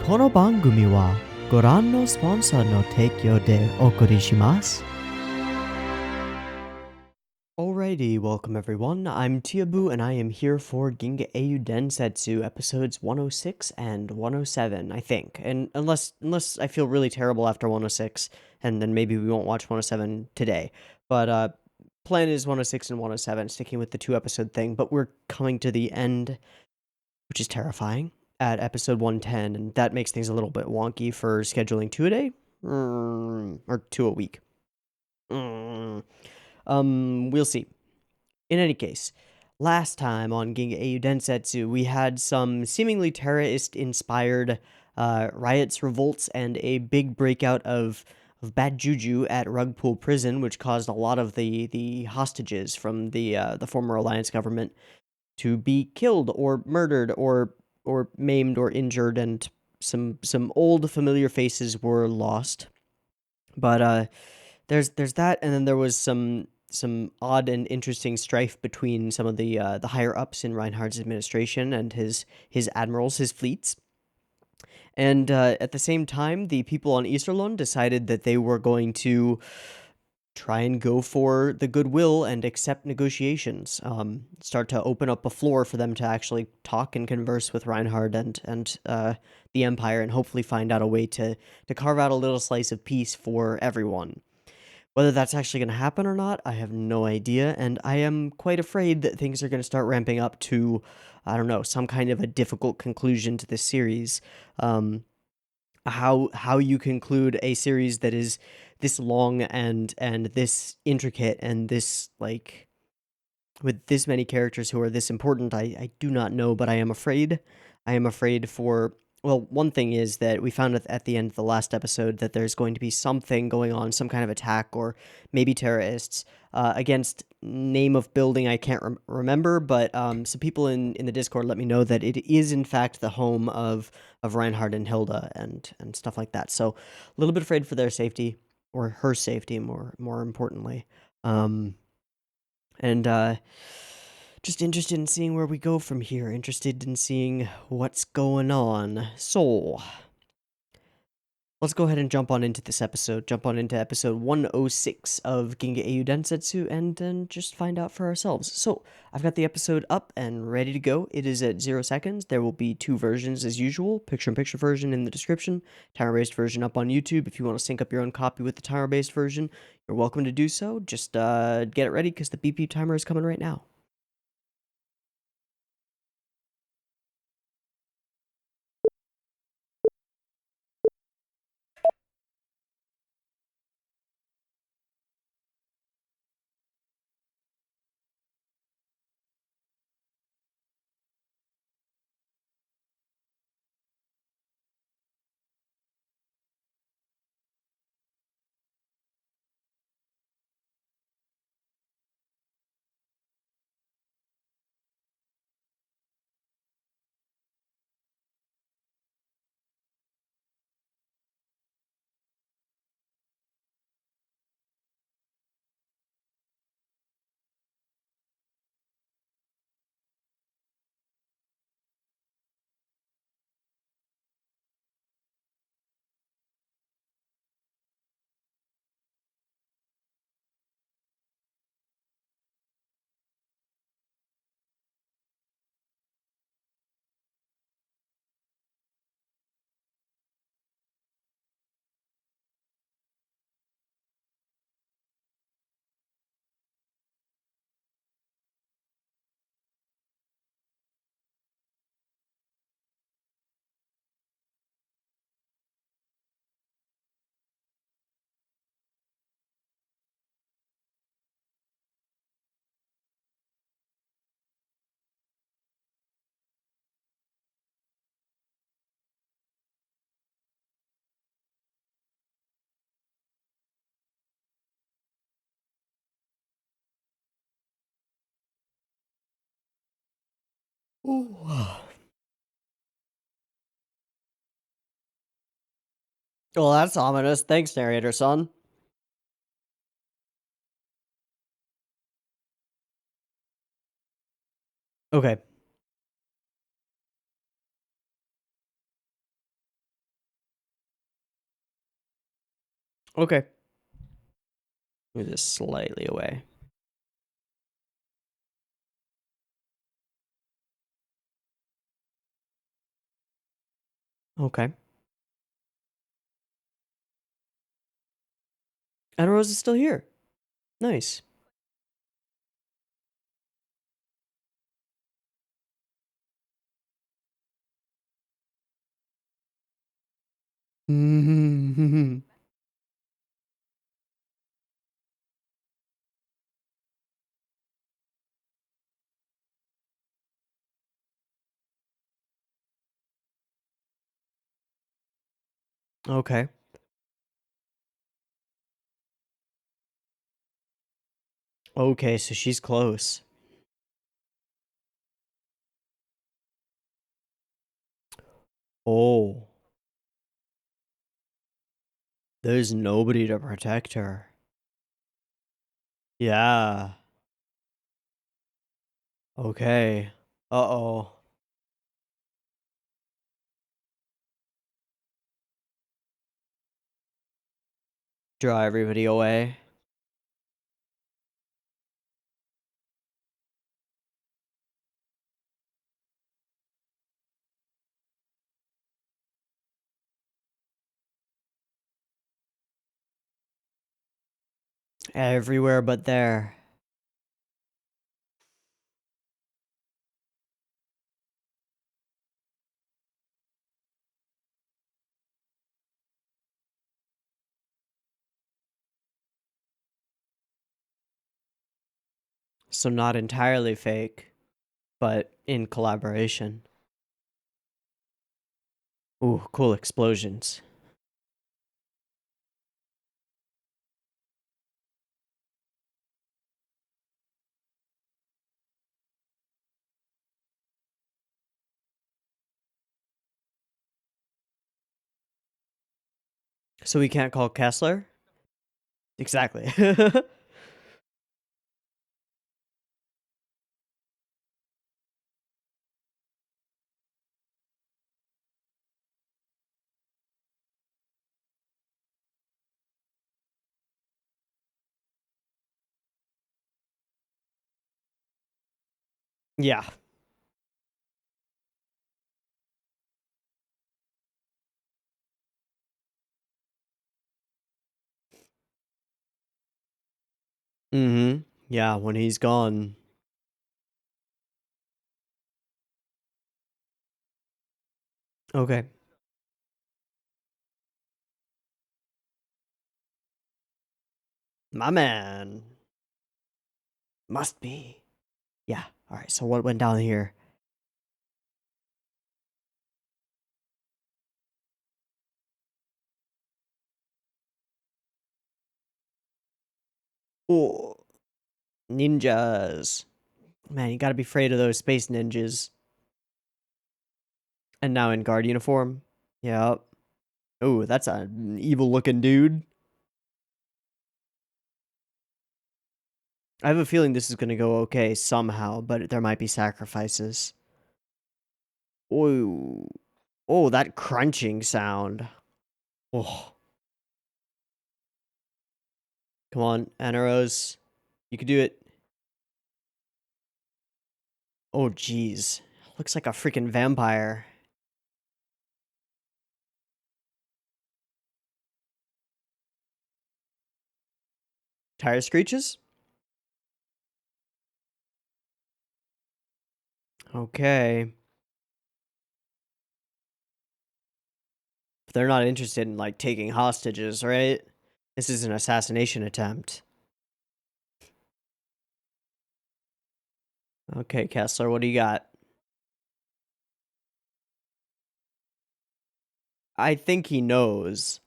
この番組はご覧のスポンサーの提供でお送りします。Alrighty, welcome everyone. I'm Teeaboo and I am here for Ginga Eiyuu Densetsu episodes 106 and 107, I think. And unless I feel really terrible after 106, and then maybe we won't watch 107 today. But plan is 106 and 107, sticking with the 2 episode thing, but we're coming to the end, which is terrifying, at episode 110, and that makes things a little bit wonky for scheduling 2 a day, or 2 a week. We'll see. In any case, last time on Ginga Eiyuu Densetsu, we had some seemingly terrorist-inspired riots, revolts, and a big breakout of bad juju at Rugpool Prison, which caused a lot of the hostages from the former Alliance government to be killed or murdered or maimed or injured, and some old familiar faces were lost. But there's that, and then there was some odd and interesting strife between some of the higher ups in Reinhardt's administration and his admirals, his fleets. And at the same time, the people on Easterlund decided that they were going to try and go for the goodwill and accept negotiations. Start to open up a floor for them to actually talk and converse with Reinhardt and the Empire, and hopefully find out a way to carve out a little slice of peace for everyone. Whether that's actually going to happen or not, I have no idea, and I am quite afraid that things are going to start ramping up to, I don't know, some kind of a difficult conclusion to this series. How you conclude a series that is this long and this intricate and this, like, with this many characters who are this important, I do not know, but I am afraid. I am afraid for, well, one thing is that we found at the end of the last episode that there's going to be something going on, some kind of attack, or maybe terrorists, against name of building I can't remember, but some people in the Discord let me know that it is in fact the home of Reinhardt and Hilda and stuff like that. So a little bit afraid for their safety, or her safety, more importantly. And just interested in seeing where we go from here, interested in seeing what's going on. So, let's go ahead and jump on into this episode, jump on into episode 106 of Ginga Eiyuu Densetsu, and then just find out for ourselves. So, I've got the episode up and ready to go. It is at 0 seconds. There will be 2 versions as usual, picture-in-picture version in the description, timer-based version up on YouTube. If you want to sync up your own copy with the timer-based version, you're welcome to do so. Just get it ready, because the BP timer is coming right now. Ooh. Well, that's ominous. Thanks, narrator son. Okay. Okay. Move this slightly away. Okay. And Rose is still here. Nice. Okay. Okay, so she's close. Oh. There's nobody to protect her. Yeah. Okay. Uh-oh. Draw everybody away. Everywhere but there. So not entirely fake, but in collaboration. Ooh, cool explosions. So we can't call Kessler? Exactly. Yeah. Mm-hmm. Yeah, when he's gone. Okay. My man. Must be. Yeah. Alright, so what went down here? Oh, ninjas. Man, you gotta be afraid of those space ninjas. And now in guard uniform. Yep. Oh, that's an evil looking dude. I have a feeling this is gonna go okay somehow, but there might be sacrifices. Oh, oh, that crunching sound. Oh, come on, Anaros. You can do it. Oh, jeez. Looks like a freaking vampire. Tire screeches? Okay. But they're not interested in, like, taking hostages, right? This is an assassination attempt. Okay, Kessler, what do you got? I think he knows.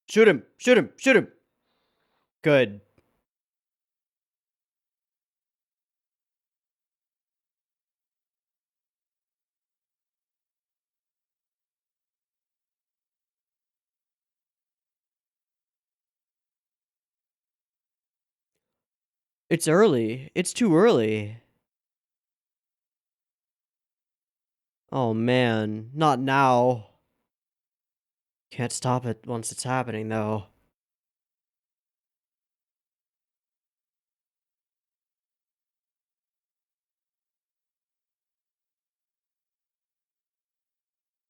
Shoot him! Shoot him! Shoot him! Good. It's early. It's too early. Oh man, not now. Can't stop it once it's happening, though.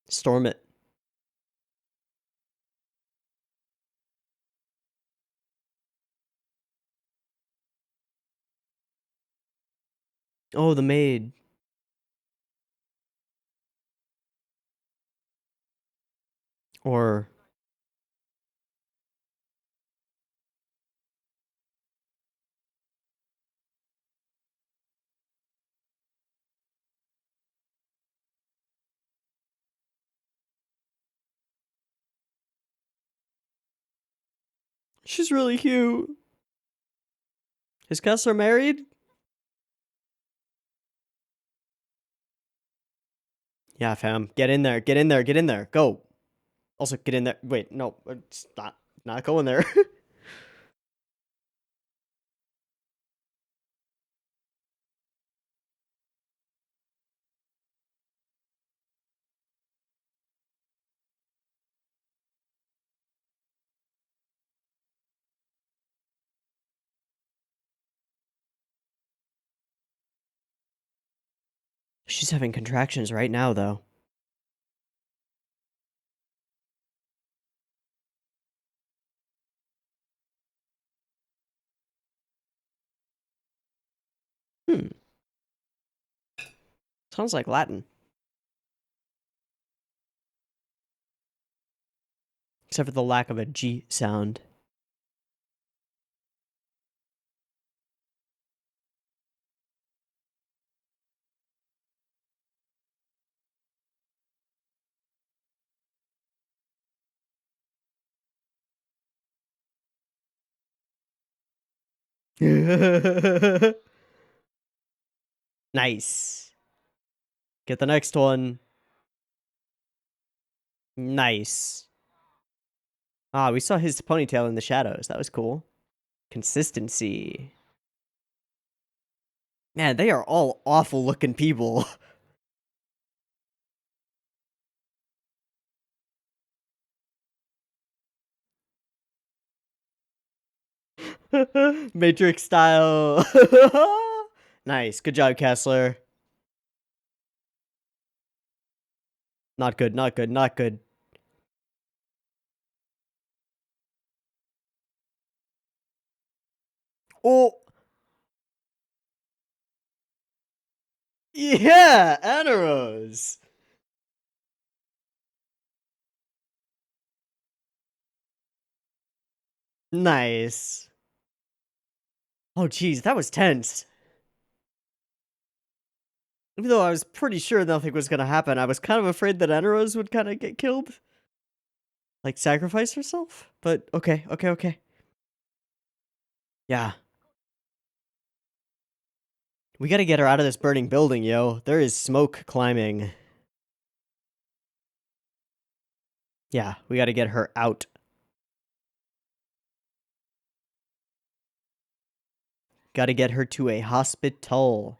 Storm it. Oh, the maid. Or she's really cute. Is Kessler married? Yeah, fam. Get in there. Get in there. Get in there. Go. Also, get in there. Wait, no, it's not going there. She's having contractions right now, though. Hmm. Sounds like Latin. Except for the lack of a G sound. Nice. Get the next one. Nice. Ah, we saw his ponytail in the shadows. That was cool. Consistency. Man, they are all awful looking people. Matrix style. Nice. Good job, Kessler. Not good, not good, not good. Oh, yeah, Anaros. Nice. Oh, geez, that was tense. Even though I was pretty sure nothing was gonna happen, I was kind of afraid that Anaros would kind of get killed. Like, sacrifice herself? But, okay, okay, okay. Yeah. We gotta get her out of this burning building, yo. There is smoke climbing. Yeah, we gotta get her out. Gotta get her to a hospital.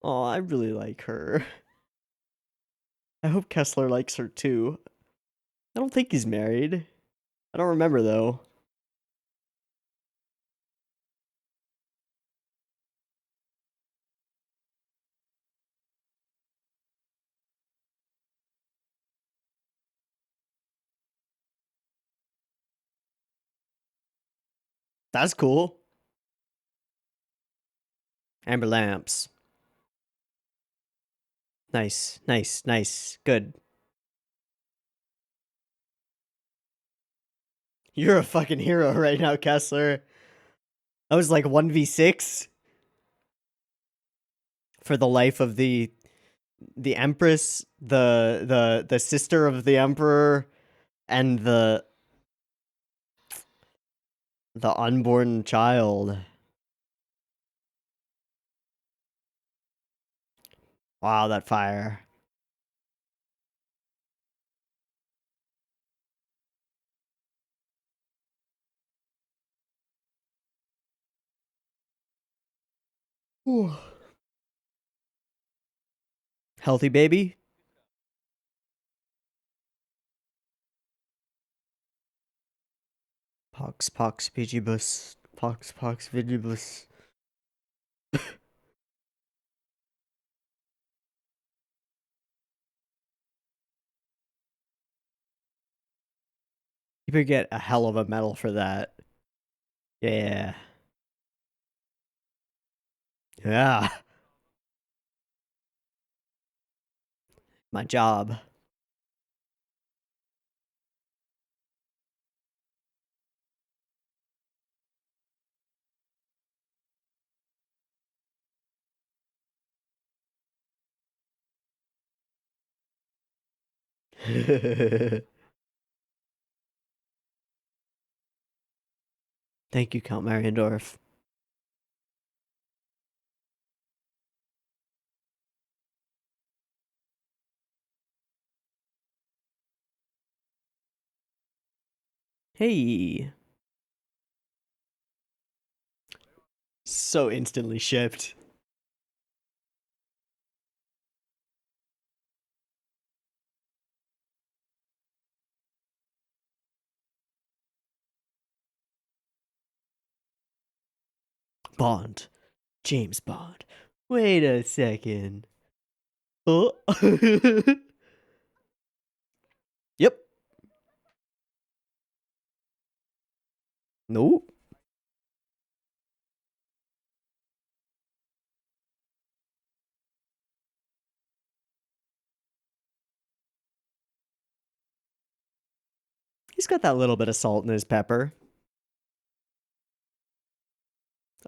Oh, I really like her. I hope Kessler likes her too. I don't think he's married. I don't remember though. That's cool. Amber lamps. Nice, nice, nice. Good. You're a fucking hero right now, Kessler. I was like 1v6 for the life of the Empress, the sister of the Emperor, and the unborn child. Wow, that fire. Whew. Healthy baby? Pox, pox, pigibus. Pox, pox, vigibus. You could get a hell of a medal for that. Yeah. Yeah. My job. Thank you, Count Mariendorf. Hey. So instantly shipped. Bond. James Bond. Wait a second. Oh. Yep. Nope. He's got that little bit of salt in his pepper.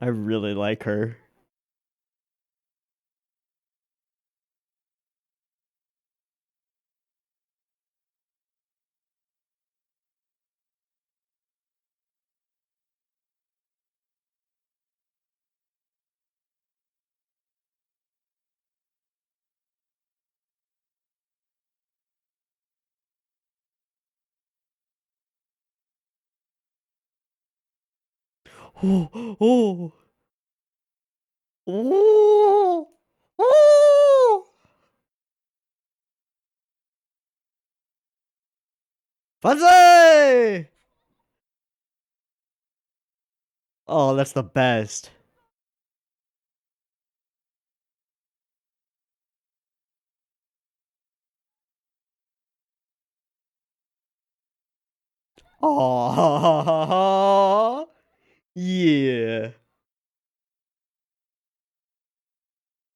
I really like her. Oh, oh, oh, oh. Fuzzy! Oh, that's the best. Oh, yeah.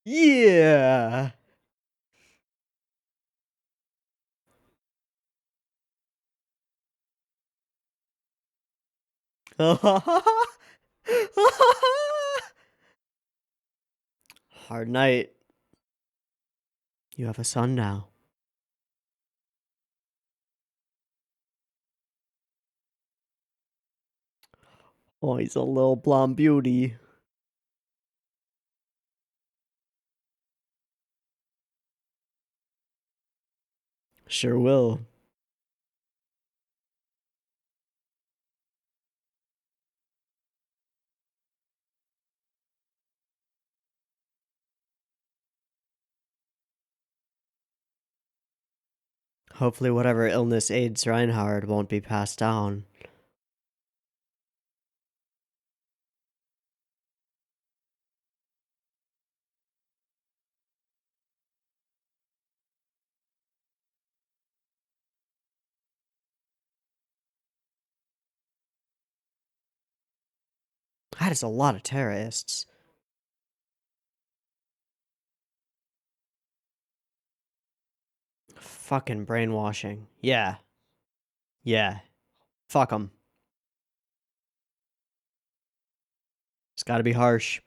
Yeah. Hard night. You have a son now. Oh, he's a little blonde beauty. Sure will. Hopefully, whatever illness aids Reinhard won't be passed down. That is a lot of terrorists. Fucking brainwashing. Yeah. Yeah. Fuck them. It's gotta be harsh.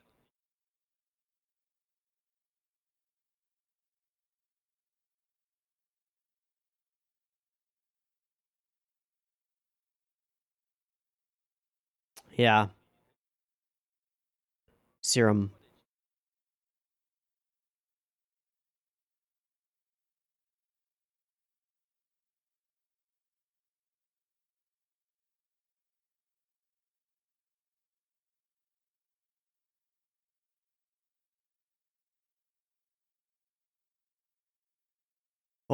Yeah. Serum.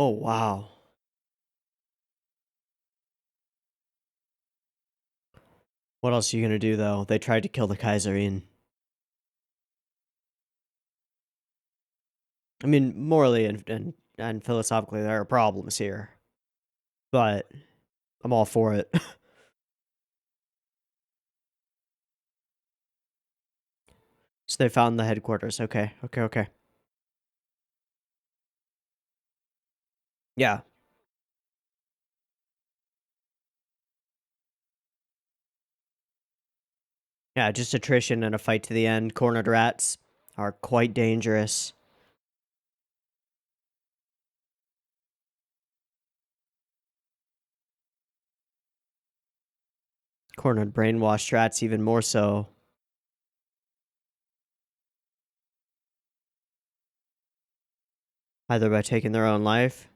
Oh, wow. What else are you gonna do, though? They tried to kill the Kaiserin. I mean, morally and philosophically, there are problems here. But I'm all for it. So they found the headquarters. Okay, okay, okay. Yeah. Yeah, just attrition and a fight to the end. Cornered rats are quite dangerous. Cornered brainwashed rats even more so. Either by taking their own life.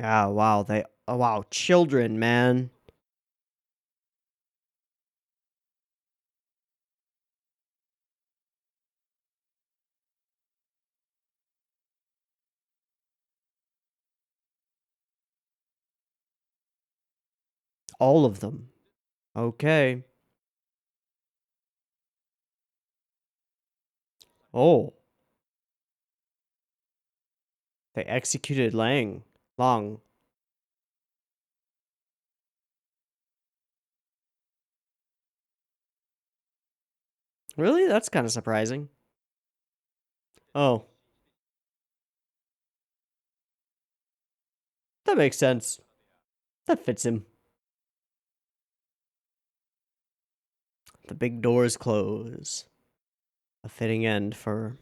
Yeah, wow, oh wow, children, man. All of them. Okay. Oh, they executed Long. Really? That's kind of surprising. Oh, that makes sense. That fits him. The big doors close. A fitting end for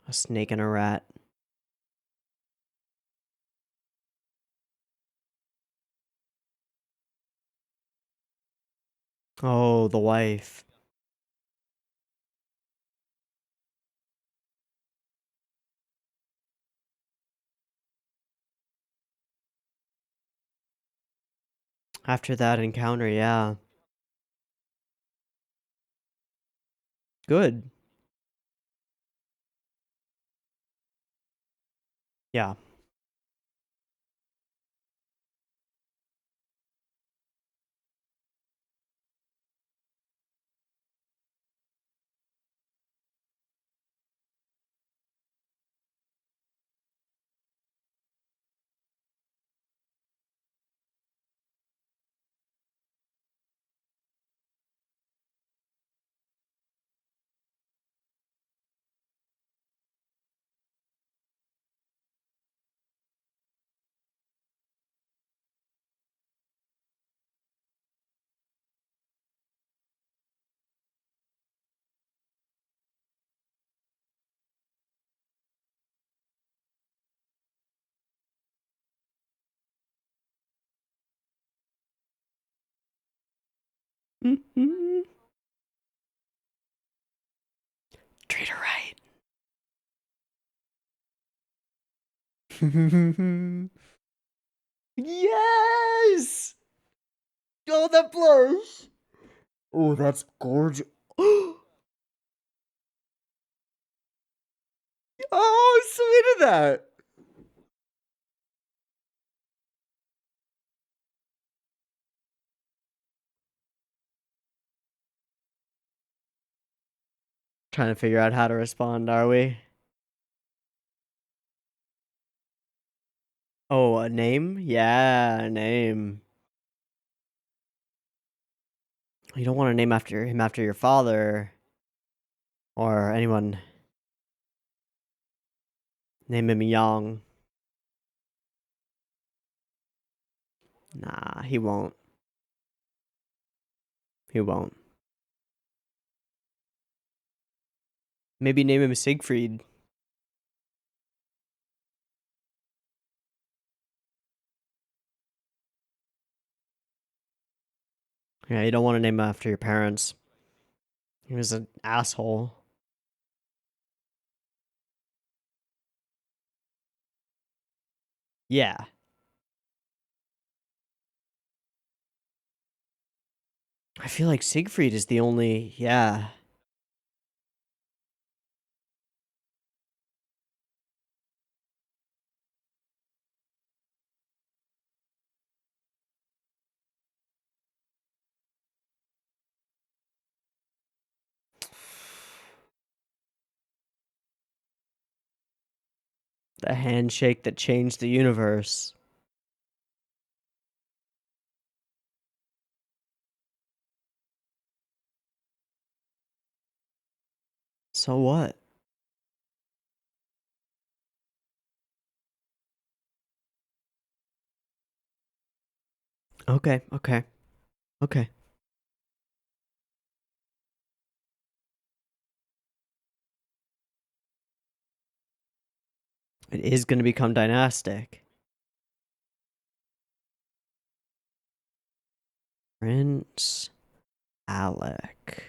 a snake and a rat. Oh, the wife. After that encounter, yeah. Good. Yeah. Mm-hmm. Treat her right. Yes! Oh, that blush! Oh, that's gorgeous. Oh, sweet of that. Trying to figure out how to respond, are we? Oh, a name? Yeah, a name. You don't want to name after him after your father or anyone. Name him Yang. Nah, he won't. He won't. Maybe name him Siegfried. Yeah, you don't want to name him after your parents. He was an asshole. Yeah. I feel like Siegfried is the only. Yeah. The handshake that changed the universe. So what? Okay, okay, okay. It is going to become dynastic. Prince Alec.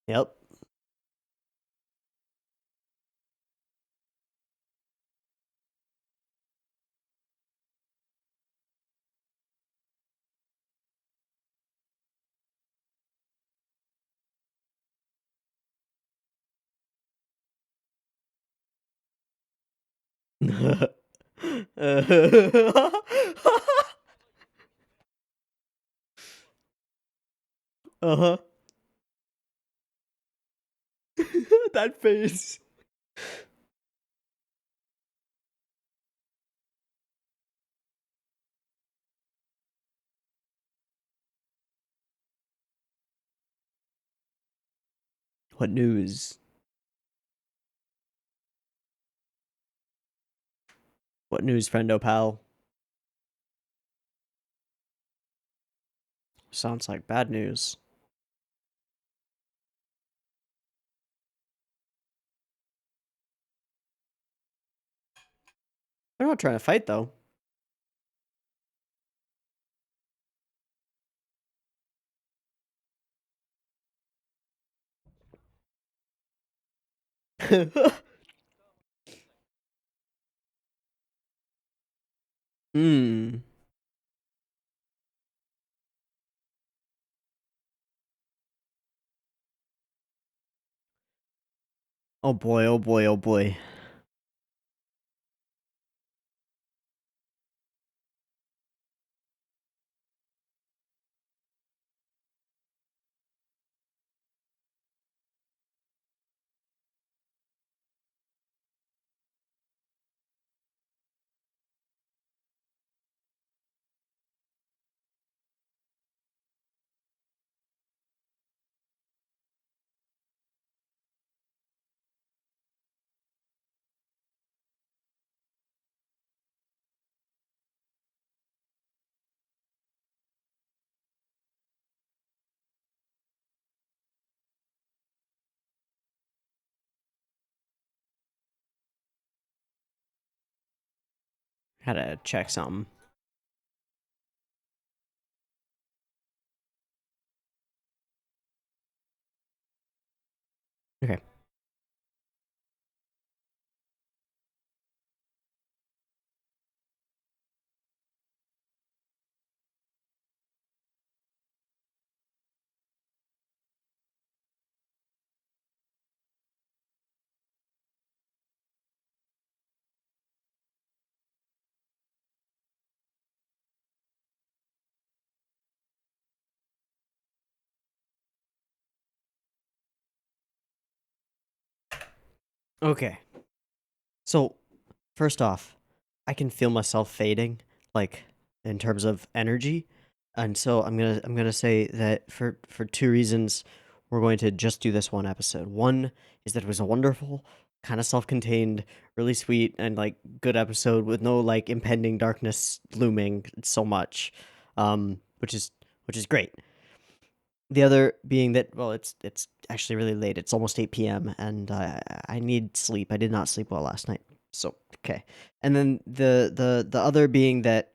Yep. Uh-huh. That face. What news? What news, friendo pal? Sounds like bad news. They're not trying to fight, though. Hmm. Oh boy, oh boy, oh boy. Had to check something. Okay. Okay. So, first off, I can feel myself fading, like in terms of energy, and so I'm gonna say that for two reasons, we're going to just do this one episode. One is that it was a wonderful, kind of self-contained, really sweet and like good episode with no like impending darkness looming so much, which is great. The other being that, well, it's actually really late. It's almost 8 p.m. and I need sleep. I did not sleep well last night. So, okay. And then the other being that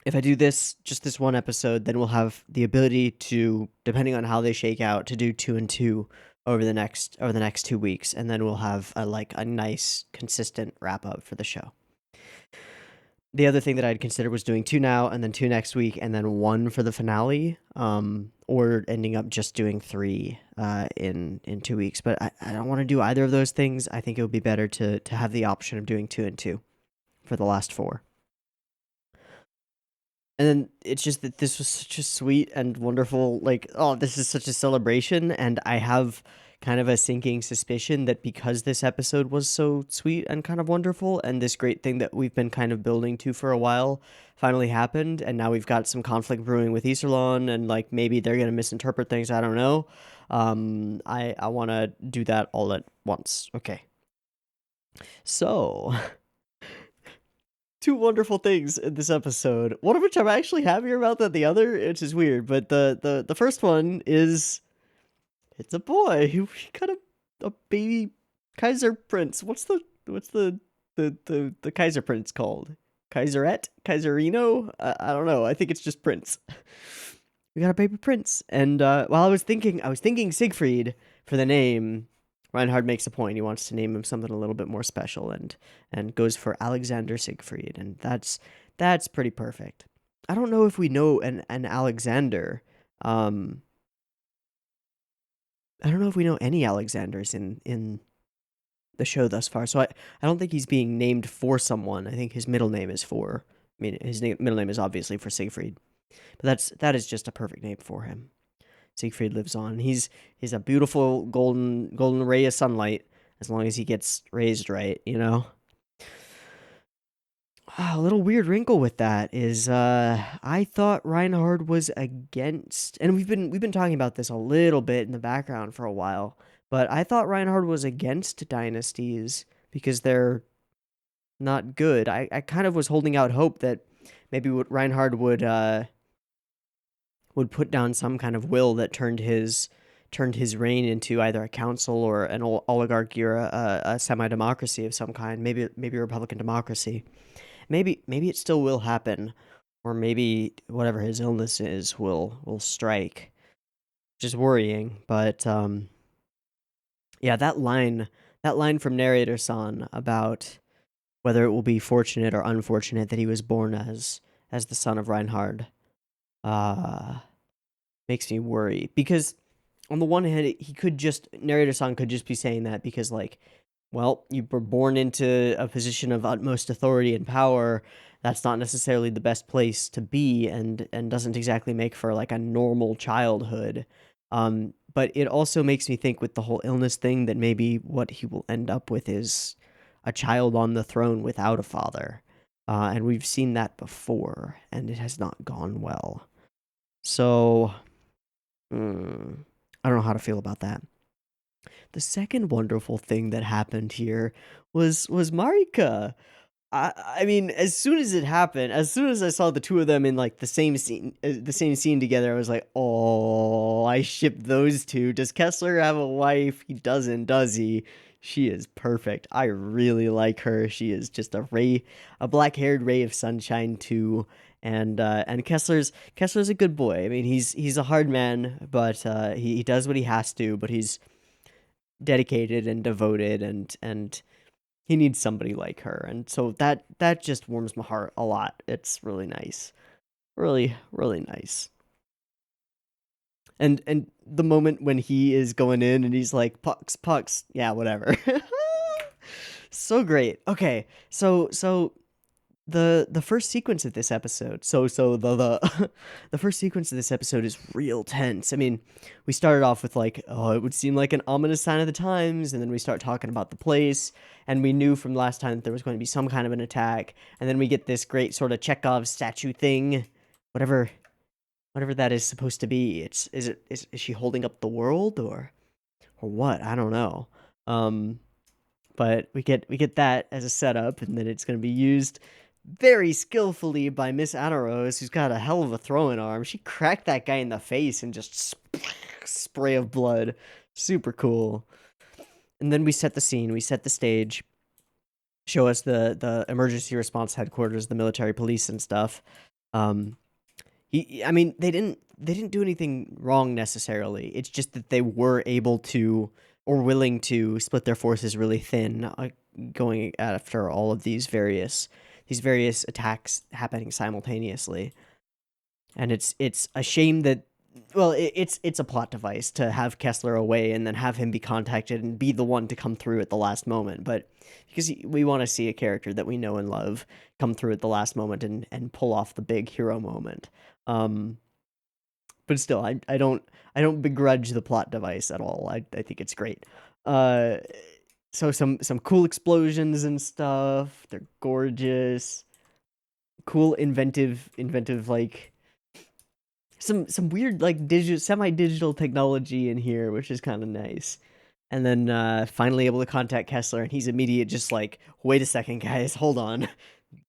if I do this just this one episode, then we'll have the ability to, depending on how they shake out, to do 2 and 2 over the next 2 weeks, and then we'll have a nice consistent wrap up for the show. The other thing that I'd consider was doing 2 now and then 2 next week and then 1 for the finale, or ending up just doing 3 in 2 weeks. But I don't want to do either of those things. I think it would be better to have the option of doing 2 and 2 for the last 4. And then it's just that this was such a sweet and wonderful, like, oh, this is such a celebration, and I have kind of a sinking suspicion that because this episode was so sweet and kind of wonderful, and this great thing that we've been kind of building to for a while finally happened, and now we've got some conflict brewing with Iserlohn, and like maybe they're gonna misinterpret things. I don't know. I want to do that all at once. Okay. So, two wonderful things in this episode. One of which I'm actually happier about than the other, which is weird. But the first one is it's a boy. He got a baby Kaiser Prince. What's the Kaiser Prince called? Kaiserette? Kaiserino? I don't know. I think it's just Prince. We got a baby Prince. And while I was thinking Siegfried for the name. Reinhard makes a point. He wants to name him something a little bit more special, and goes for Alexander Siegfried, and that's pretty perfect. I don't know if we know an Alexander. I don't know if we know any Alexanders in the show thus far. So I don't think he's being named for someone. I think his middle name is for. I mean, his middle name is obviously for Siegfried, but that is just a perfect name for him. Siegfried lives on. He's a beautiful golden ray of sunlight as long as he gets raised right, you know. A little weird wrinkle with that is I thought Reinhard was against, and we've been talking about this a little bit in the background for a while, but I thought Reinhard was against dynasties because they're not good. I kind of was holding out hope that maybe Reinhard would put down some kind of will that turned his reign into either a council or an oligarchy or a semi-democracy of some kind, maybe a republican democracy. Maybe it still will happen, or maybe whatever his illness is will strike. Which is worrying, but yeah, that line from narrator-san about whether it will be fortunate or unfortunate that he was born as the son of Reinhard makes me worry, because on the one hand, narrator-san could just be saying that because, like, well, you were born into a position of utmost authority and power. That's not necessarily the best place to be, and doesn't exactly make for like a normal childhood. But it also makes me think with the whole illness thing that maybe what he will end up with is a child on the throne without a father. And we've seen that before, and it has not gone well. So, I don't know how to feel about that. The second wonderful thing that happened here was Marika. I mean, as soon as it happened, as soon as I saw the two of them in like the same scene together, I was like, oh, I shipped those two. Does Kessler have a wife? He doesn't, does he? She is perfect. I really like her. She is just a black-haired ray of sunshine too. And Kessler's a good boy. I mean, he's a hard man, but he does what he has to. But he's dedicated and devoted, and he needs somebody like her, and so that just warms my heart a lot. It's really nice, really nice. And the moment when he is going in and he's like, pucks, yeah, whatever. So great. Okay, so the first sequence of this episode, the the first sequence of this episode is real tense. I mean, we started off with like, oh, it would seem like an ominous sign of the times, and then we start talking about the place, and we knew from last time that there was going to be some kind of an attack, and then we get this great sort of Chekhov statue thing, whatever that is supposed to be. Is she holding up the world or what? I don't know. But we get that as a setup, and then it's going to be used very skillfully by Miss Anaros, who's got a hell of a throwing arm. She cracked that guy in the face and just spray of blood. Super cool. And then we set the scene, we set the stage, show us the emergency response headquarters, the military police and stuff. I mean, they didn't do anything wrong necessarily. It's just that they were able to, or willing to, split their forces really thin, going after all of these various attacks happening simultaneously. And it's a shame that, well, it's a plot device to have Kessler away and then have him be contacted and be the one to come through at the last moment. But because we want to see a character that we know and love come through at the last moment and pull off the big hero moment. but still, I don't begrudge the plot device at all. I think it's great. Uh, so some cool explosions and stuff. They're gorgeous. Cool, inventive like some weird like semi-digital technology in here, which is kind of nice. And then finally able to contact Kessler, and he's immediate, just like, wait a second, guys, hold on,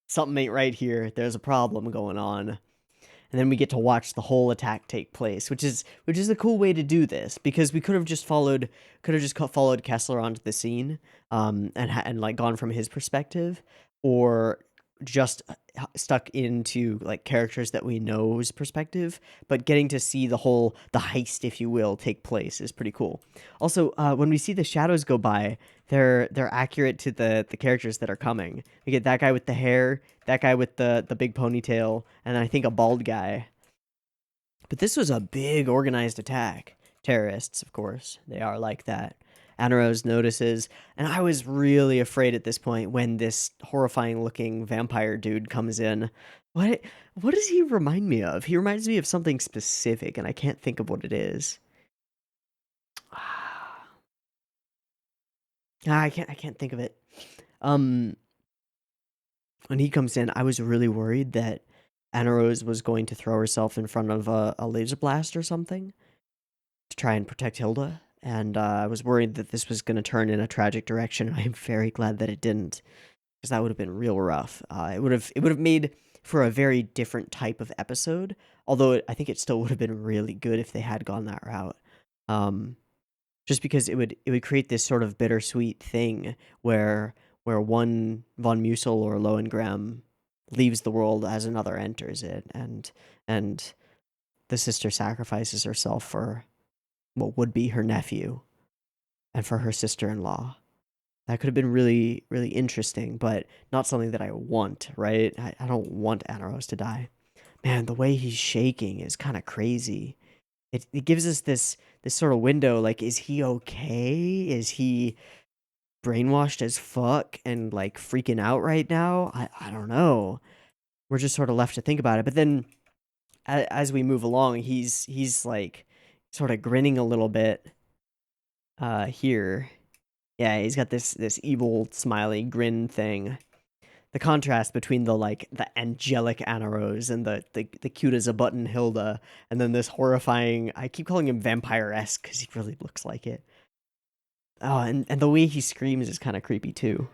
something ain't right here. There's a problem going on. And then we get to watch the whole attack take place, which is a cool way to do this, because we could have just followed Kessler onto the scene, and like gone from his perspective, or just stuck into like characters that we know's perspective. But getting to see the heist, if you will, take place is pretty cool. Also, when we see the shadows go by, they're accurate to the characters that are coming. We get that guy with the hair, that guy with the big ponytail, and I think a bald guy. But this was a big organized attack. Terrorists, of course, they are like that. Anaros notices, and I was really afraid at this point when this horrifying looking vampire dude comes in. What does he remind me of? He reminds me of something specific, and I can't think of what it is. I can't think of it. When he comes in, I was really worried that Anna Rose was going to throw herself in front of a laser blast or something to try and protect Hilda, and I was worried that this was going to turn in a tragic direction. I am very glad that it didn't, because that would have been real rough. It would have made for a very different type of episode, although I think it still would have been really good if they had gone that route. Just because it would create this sort of bittersweet thing where one von Musel or Lohengrin leaves the world as another enters it, and the sister sacrifices herself for what would be her nephew and for her sister-in-law. That could have been really, really interesting, but not something that I want, right? I don't want Anna Rose to die. Man, the way he's shaking is kind of crazy. It gives us this sort of window, like, is he okay? Is he brainwashed as fuck and like freaking out right now? I don't know. We're just sort of left to think about it. But then as we move along, he's like sort of grinning a little bit here. Yeah, he's got this evil smiley grin thing. The contrast between the angelic Anna Rose and the cute as a button Hilda, and then this horrifying, I keep calling him vampire-esque because he really looks like it. Oh, and the way he screams is kind of creepy too.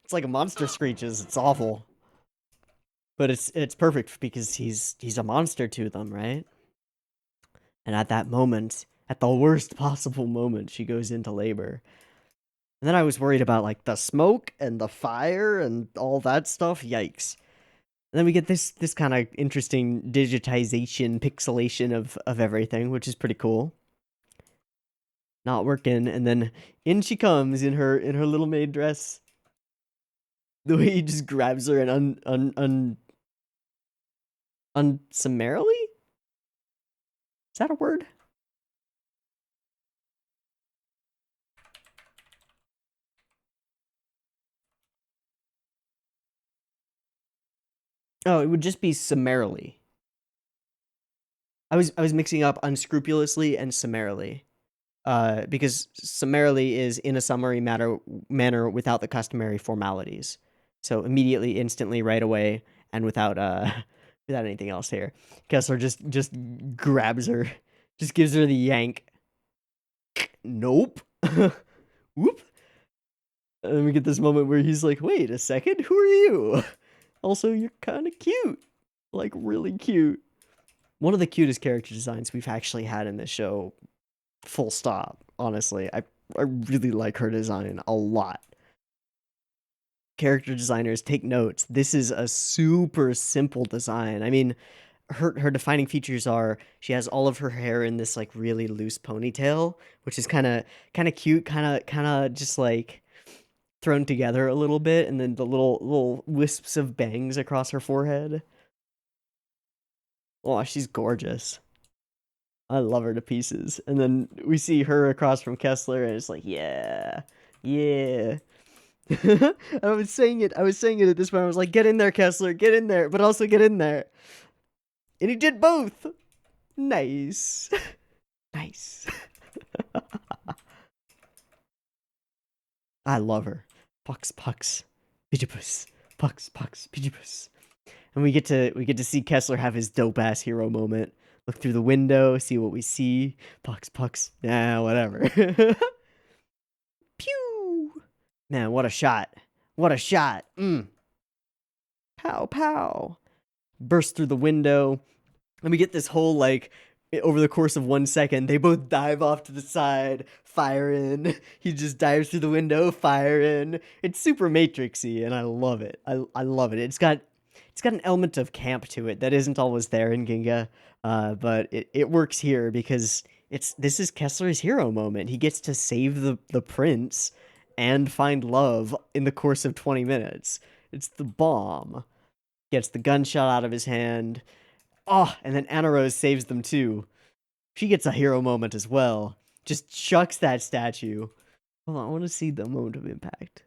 It's like a monster screeches. It's awful. But it's perfect because he's a monster to them, right? And at that moment, at the worst possible moment, she goes into labor. And then I was worried about like the smoke and the fire and all that stuff. Yikes. And then we get this kind of interesting digitization, pixelation of everything, which is pretty cool. Not working, and then in she comes in her little maid dress. The way he just grabs her and unsummarily? Is that a word? Oh, it would just be summarily. I was mixing up unscrupulously and summarily. Because summarily is in a summary manner without the customary formalities. So immediately, instantly, right away, and without without anything else here. Kessler just grabs her, just gives her the yank. Nope. Whoop. And then we get this moment where he's like, wait a second, who are you? Also, you're kind of cute. Like, really cute. One of the cutest character designs we've actually had in this show. Full stop. Honestly, I really like her design a lot. Character designers, take notes. This is a super simple design. I mean, her defining features are she has all of her hair in this like really loose ponytail, which is kind of cute, kind of just like thrown together a little bit, and then the little wisps of bangs across her forehead. Oh, she's gorgeous. I love her to pieces. And then we see her across from Kessler, and it's like, yeah, yeah. I was saying it at this point. I was like, get in there, Kessler, get in there, but also get in there. And he did both. Nice. Nice. I love her. Pucks, pucks, pidgeopus. Pucks, pucks, pidgeopus. And we get to see Kessler have his dope ass hero moment. Look through the window, see what we see. Pucks, pucks. Nah, whatever. Pew! Man, what a shot. What a shot. Pow, pow. Burst through the window. And we get this whole, like, over the course of 1 second, they both dive off to the side, fire in. He just dives through the window, fire in. It's super Matrixy, and I love it. I love it. It's got an element of camp to it that isn't always there in Ginga, but it works here because this is Kessler's hero moment. He gets to save the prince and find love in the course of 20 minutes. It's the bomb. Gets the gunshot out of his hand. Oh, and then Anna Rose saves them too. She gets a hero moment as well. Just chucks that statue. Hold on, I want to see the moment of impact.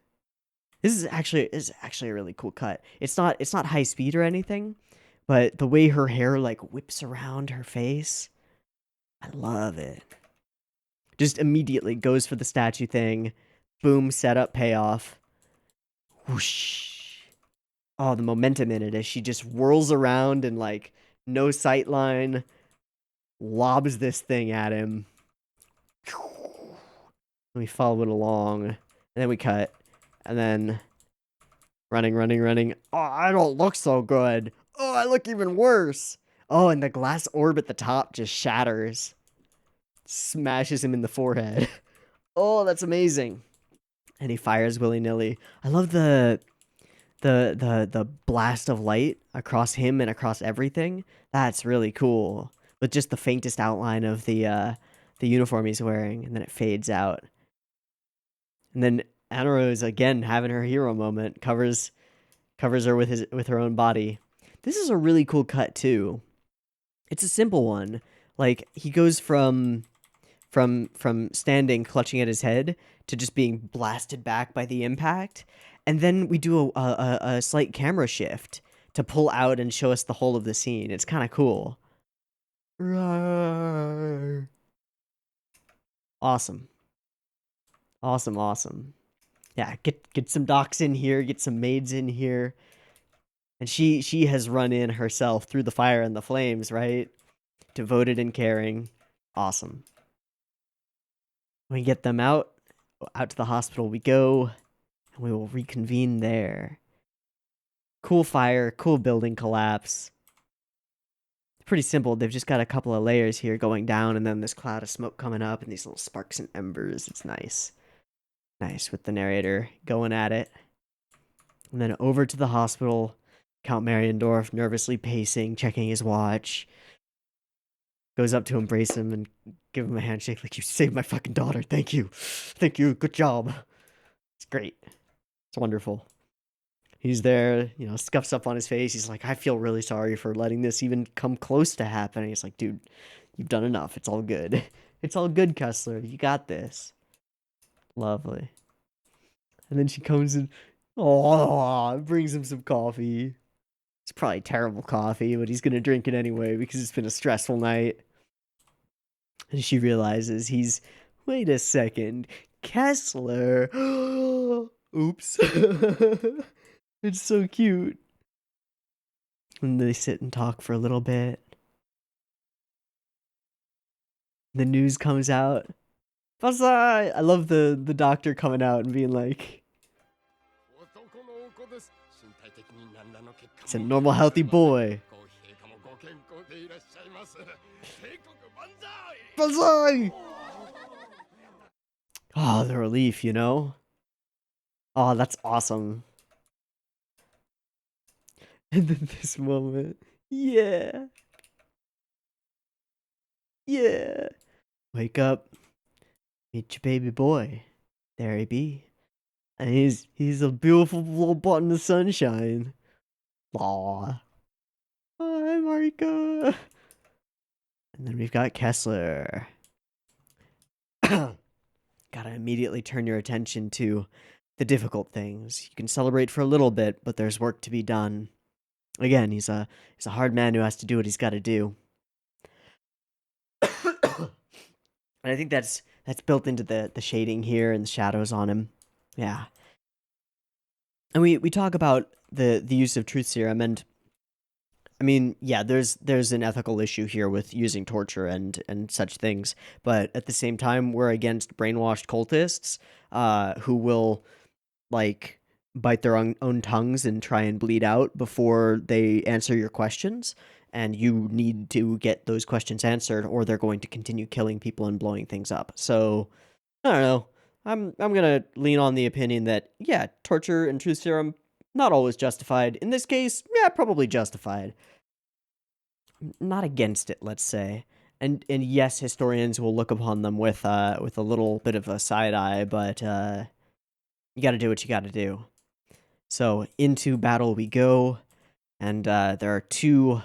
This is actually a really cool cut. It's not high speed or anything, but the way her hair like whips around her face, I love it. Just immediately goes for the statue thing. Boom, setup, payoff. Whoosh. Oh, the momentum in it as she just whirls around and like no sight line, lobs this thing at him. We follow it along, and then we cut, and then running. Oh, I don't look so good. Oh, I look even worse. Oh, and the glass orb at the top just shatters. Smashes him in the forehead. Oh, that's amazing. And he fires willy-nilly. I love the blast of light across him and across everything. That's really cool. With just the faintest outline of the uniform he's wearing, and then it fades out. And then Anna Rose again having her hero moment, covers her with her own body. This is a really cool cut too. It's a simple one. Like he goes from standing clutching at his head to just being blasted back by the impact, and then we do a slight camera shift to pull out and show us the whole of the scene. It's kind of cool. Roar. Awesome. Yeah, get some docs in here, get some maids in here. And she has run in herself through the fire and the flames, right? Devoted and caring. Awesome. We get them out to the hospital we go, and we will reconvene there. Cool fire, cool building collapse. Pretty simple. They've just got a couple of layers here going down, and then this cloud of smoke coming up, and these little sparks and embers. It's nice. Nice with the narrator going at it. And then over to the hospital. Count Mariendorf nervously pacing, checking his watch. Goes up to embrace him and give him a handshake like, you saved my fucking daughter. Thank you. Thank you. Good job. It's great. It's wonderful. He's there, scuffs up on his face. He's like, I feel really sorry for letting this even come close to happening. He's like, dude, you've done enough. It's all good. It's all good, Kessler. You got this. Lovely. And then she comes and, brings him some coffee. It's probably terrible coffee, but he's going to drink it anyway because it's been a stressful night. And she realizes wait a second, Kessler. Oops. It's so cute. And they sit and talk for a little bit. The news comes out. Basai! I love the doctor coming out and being like, it's a normal, healthy boy. Banzai! Oh, the relief, Oh, that's awesome. And then this moment. Yeah. Yeah. Wake up. Meet your baby boy. There he be. And he's a beautiful little button of sunshine. Aw. Hi, Marika. And then we've got Kessler. Gotta immediately turn your attention to the difficult things. You can celebrate for a little bit, but there's work to be done. Again, he's a hard man who has to do what he's got to do. And I think that's built into the shading here and the shadows on him. Yeah. And we talk about the use of truth serum, and I mean, yeah, there's an ethical issue here with using torture and such things, but at the same time, we're against brainwashed cultists who will like bite their own tongues and try and bleed out before they answer your questions, and you need to get those questions answered or they're going to continue killing people and blowing things up. So, I don't know. I'm going to lean on the opinion that yeah, torture and truth serum not always justified. In this case, yeah, probably justified. Not against it, let's say. And yes, historians will look upon them with a little bit of a side eye, but you got to do what you got to do. So into battle we go, and there are two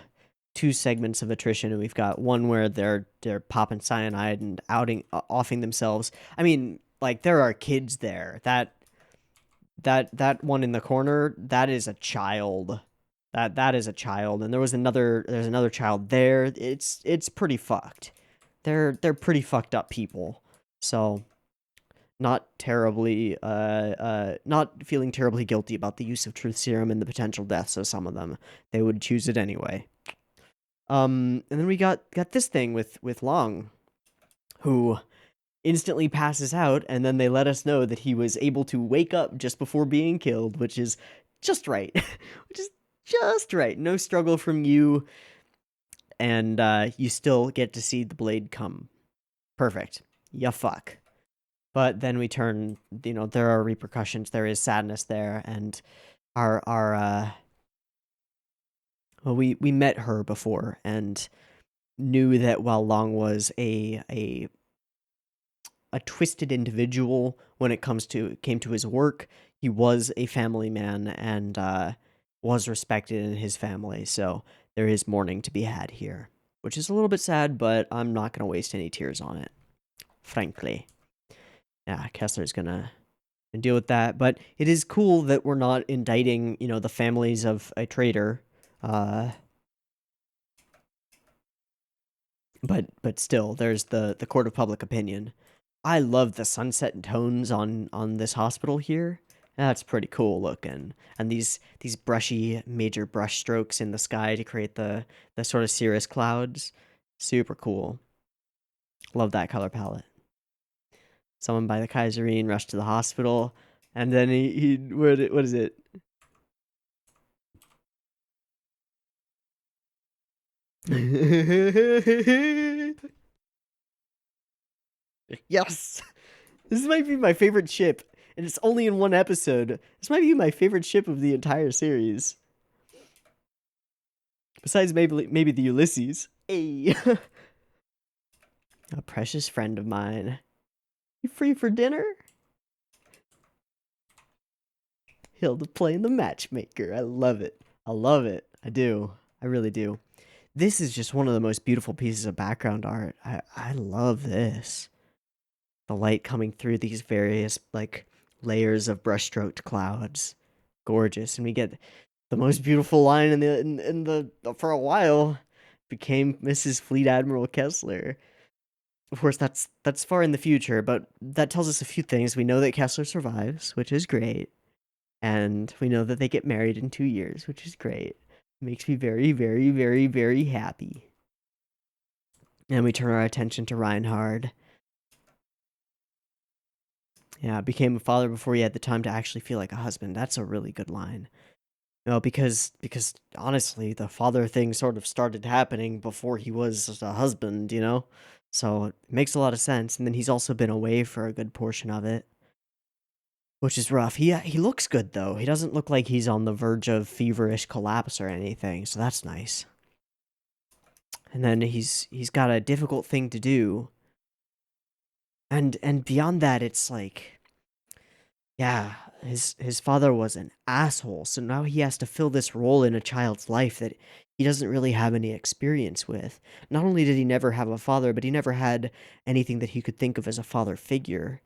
segments of attrition, and we've got one where they're popping cyanide and offing themselves. I mean, like there are kids there. That one in the corner, that is a child. That is a child, and there's another child there. It's pretty fucked. They're pretty fucked up people. So not feeling terribly guilty about the use of truth serum and the potential deaths of some of them. They would choose it anyway. And then we got this thing with Long, who instantly passes out, and then they let us know that he was able to wake up just before being killed, which is just right. Which is just right. No struggle from you, and you still get to see the blade come. Perfect. Ya fuck. But then we turn, there are repercussions. There is sadness there, and well, we met her before and knew that while Long was a twisted individual when it came to his work, he was a family man and was respected in his family. So there is mourning to be had here, which is a little bit sad, but I'm not going to waste any tears on it, frankly. Yeah, Kessler's going to deal with that, but it is cool that we're not indicting, the families of a traitor. But still, there's the court of public opinion. I love the sunset tones on this hospital here. That's pretty cool looking. And these brushy major brush strokes in the sky to create the sort of cirrus clouds. Super cool. Love that color palette. Someone by the Kaiserine rushed to the hospital, and then he what is it? Yes! This might be my favorite ship, and it's only in one episode. This might be my favorite ship of the entire series. Besides maybe the Ulysses. Hey! A precious friend of mine. You free for dinner? Hilda playing the matchmaker. I love it. I love it. I do. I really do. This is just one of the most beautiful pieces of background art. I love this. The light coming through these various like layers of brushstroked clouds. Gorgeous. And we get the most beautiful line in the for a while became Mrs. Fleet Admiral Kessler. Of course, that's far in the future, but that tells us a few things. We know that Kessler survives, which is great. And we know that they get married in 2 years, which is great. It makes me very, very, very, very happy. And we turn our attention to Reinhard. Yeah, became a father before he had the time to actually feel like a husband. That's a really good line. Because honestly, the father thing sort of started happening before he was a husband, So it makes a lot of sense. And then he's also been away for a good portion of it, which is rough. He looks good though. He doesn't look like he's on the verge of feverish collapse or anything, so that's nice. And then he's got a difficult thing to do. And beyond that, it's like, yeah, his father was an asshole, so now he has to fill this role in a child's life that he doesn't really have any experience with. Not only did he never have a father, but he never had anything that he could think of as a father figure.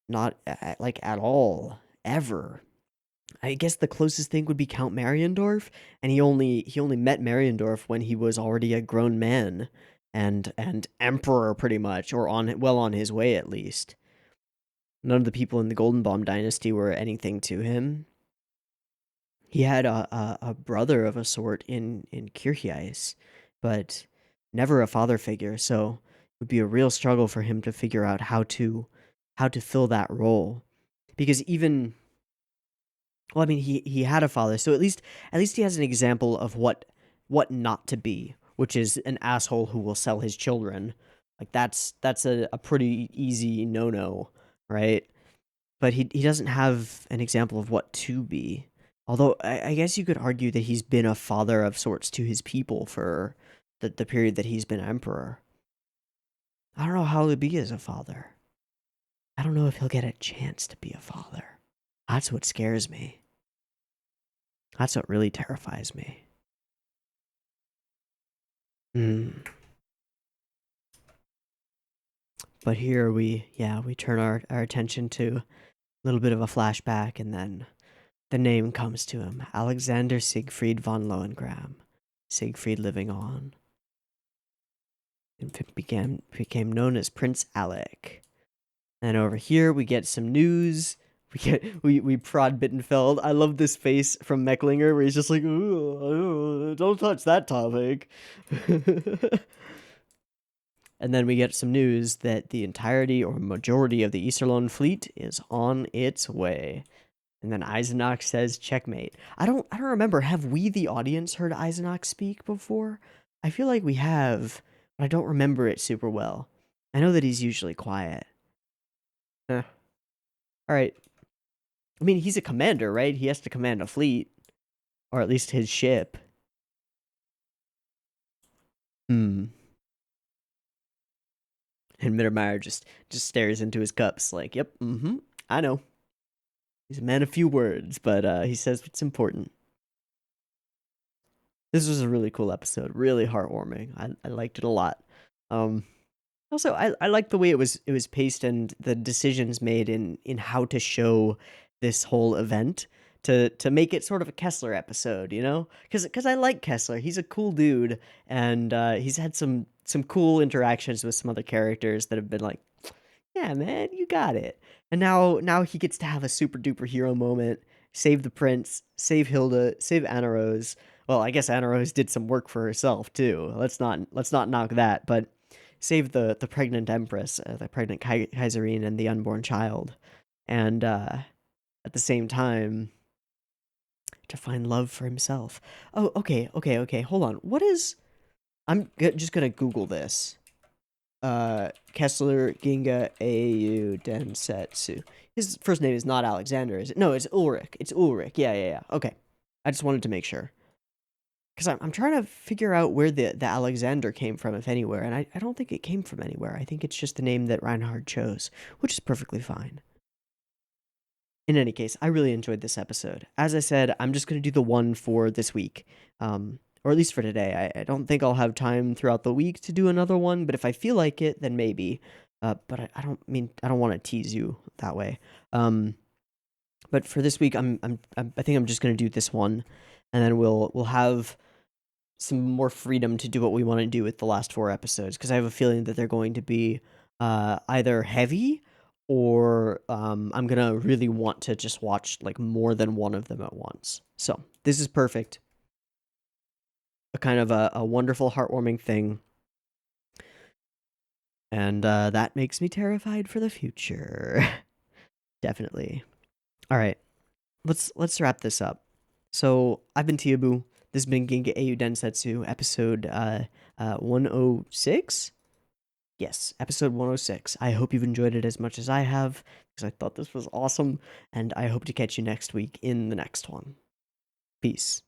Not like at all, ever. I guess the closest thing would be Count Mariendorf, and he only met Mariendorf when he was already a grown man and emperor pretty much, or on his way at least. None of the people in the Golden Bomb dynasty were anything to him. He had a brother of a sort in Kircheis, but never a father figure, so it would be a real struggle for him to figure out how to fill that role. Because even well, I mean, he had a father, so at least he has an example of what not to be, which is an asshole who will sell his children. Like that's a pretty easy no-no, right? But he doesn't have an example of what to be. Although I guess you could argue that he's been a father of sorts to his people for the period that he's been emperor. I don't know how he'll be as a father. I don't know if he'll get a chance to be a father. That's what scares me. That's what really terrifies me. But here we turn our attention to a little bit of a flashback, and then the name comes to him. Alexander Siegfried von Lohengram. Siegfried living on. And became known as Prince Alec. And over here we get some news. We prod Bittenfeld. I love this face from Mecklinger where he's just like, ooh, don't touch that topic. And then we get some news that the entirety or majority of the Easterlone fleet is on its way. And then Eisenach says checkmate. I don't remember. Have we, the audience, heard Eisenach speak before? I feel like we have, but I don't remember it super well. I know that he's usually quiet. All right. I mean, he's a commander, right? He has to command a fleet, or at least his ship. And Mittermeier just stares into his cups like, yep, I know. He's a man of few words, but he says what's important. This was a really cool episode, really heartwarming. I liked it a lot. Also, I like the way it was paced and the decisions made in how to show this whole event to make it sort of a Kessler episode, you know? Because I like Kessler. He's a cool dude, and he's had some cool interactions with some other characters that have been like, yeah, man, you got it. And now he gets to have a super duper hero moment, save the prince, save Hilda, save Anna Rose. Well, I guess Anna Rose did some work for herself too. Let's not knock that, but save the pregnant empress, the pregnant Kaiserine, and the unborn child, and at the same time to find love for himself. Oh, okay. Hold on. What is? I'm just gonna Google this. Kessler, Ginga, Eiyuu, Densetsu. His first name is not Alexander, is it? No, it's Ulrich. It's Ulrich. Yeah. Okay. I just wanted to make sure. Because I'm trying to figure out where the Alexander came from, if anywhere, and I don't think it came from anywhere. I think it's just the name that Reinhard chose, which is perfectly fine. In any case, I really enjoyed this episode. As I said, I'm just going to do the one for this week, or at least for today. I don't think I'll have time throughout the week to do another one, but if I feel like it, then maybe. But I don't want to tease you that way. But for this week, I think I'm just going to do this one, and then we'll have some more freedom to do what we want to do with the last 4 episodes, because I have a feeling that they're going to be either heavy or I'm gonna really want to just watch like more than one of them at once. So this is perfect. A kind of a wonderful, heartwarming thing. And that makes me terrified for the future. Definitely. All right. Let's wrap this up. So I've been Teeaboo. This has been Ginga Eiyuu Densetsu, episode 106? Yes, episode 106. I hope you've enjoyed it as much as I have, because I thought this was awesome, and I hope to catch you next week in the next one. Peace.